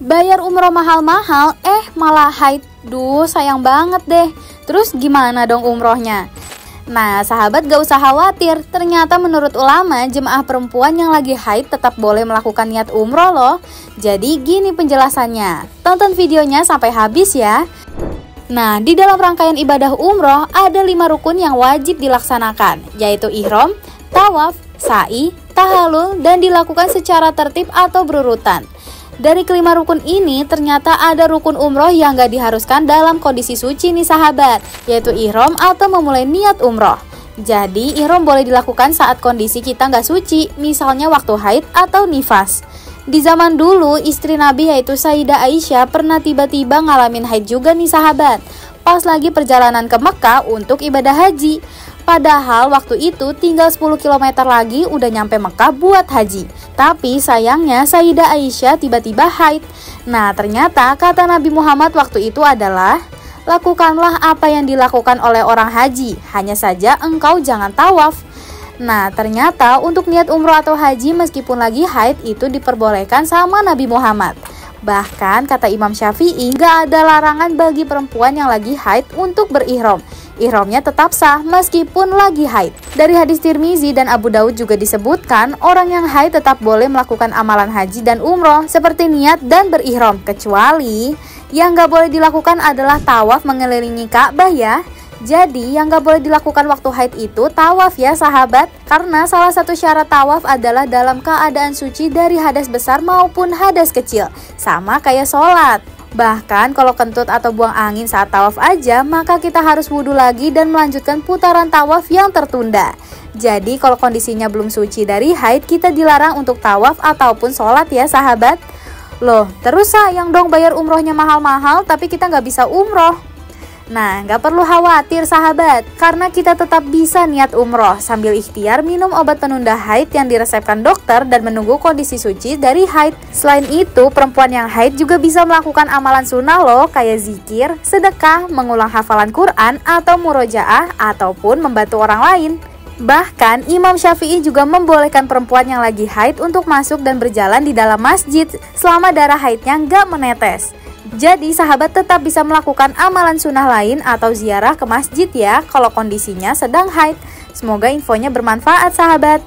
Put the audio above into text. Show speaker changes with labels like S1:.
S1: bayar umroh mahal-mahal, malah haid. Duh, sayang banget deh. Terus gimana dong umrohnya? Nah, sahabat gak usah khawatir. Ternyata menurut ulama, jemaah perempuan yang lagi haid tetap boleh melakukan niat umroh loh. Jadi gini penjelasannya. Tonton videonya sampai habis ya. Nah, di dalam rangkaian ibadah umroh ada 5 rukun yang wajib dilaksanakan, yaitu ihram, tawaf, sa'i, tahallul, dan dilakukan secara tertib atau berurutan. Dari kelima rukun ini, ternyata ada rukun umroh yang gak diharuskan dalam kondisi suci nih sahabat, yaitu ihram atau memulai niat umroh. Jadi, ihram boleh dilakukan saat kondisi kita gak suci, misalnya waktu haid atau nifas. Di zaman dulu, istri Nabi yaitu Sayyidah Aisyah pernah tiba-tiba ngalamin haid juga nih sahabat, pas lagi perjalanan ke Mekah untuk ibadah haji. Padahal waktu itu tinggal 10 km lagi udah nyampe Mekah buat haji. Tapi sayangnya Sayyidah Aisyah tiba-tiba haid. Nah, ternyata kata Nabi Muhammad waktu itu adalah, lakukanlah apa yang dilakukan oleh orang haji, hanya saja engkau jangan tawaf. Nah, ternyata untuk niat umroh atau haji meskipun lagi haid itu diperbolehkan sama Nabi Muhammad. Bahkan kata Imam Syafi'i, gak ada larangan bagi perempuan yang lagi haid untuk berihram. Ihramnya tetap sah meskipun lagi haid. Dari hadis Tirmizi dan Abu Daud juga disebutkan, orang yang haid tetap boleh melakukan amalan haji dan umroh seperti niat dan berihram. Kecuali yang gak boleh dilakukan adalah tawaf mengelilingi Ka'bah ya. Jadi yang gak boleh dilakukan waktu haid itu tawaf ya sahabat. Karena salah satu syarat tawaf adalah dalam keadaan suci dari hadas besar maupun hadas kecil. Sama kayak sholat. Bahkan kalau kentut atau buang angin saat tawaf aja, maka kita harus wudhu lagi dan melanjutkan putaran tawaf yang tertunda. Jadi kalau kondisinya belum suci dari haid, kita dilarang untuk tawaf ataupun sholat ya sahabat. Loh, terus sayang dong bayar umrohnya mahal-mahal tapi kita nggak bisa umroh. Nah, nggak perlu khawatir sahabat, karena kita tetap bisa niat umroh sambil ikhtiar minum obat penunda haid yang diresepkan dokter dan menunggu kondisi suci dari haid. Selain itu, perempuan yang haid juga bisa melakukan amalan sunnah loh, kayak zikir, sedekah, mengulang hafalan Quran, atau murojaah, ataupun membantu orang lain. Bahkan, Imam Syafi'i juga membolehkan perempuan yang lagi haid untuk masuk dan berjalan di dalam masjid selama darah haidnya nggak menetes. Jadi sahabat tetap bisa melakukan amalan sunnah lain atau ziarah ke masjid ya kalau kondisinya sedang haid. Semoga infonya bermanfaat sahabat.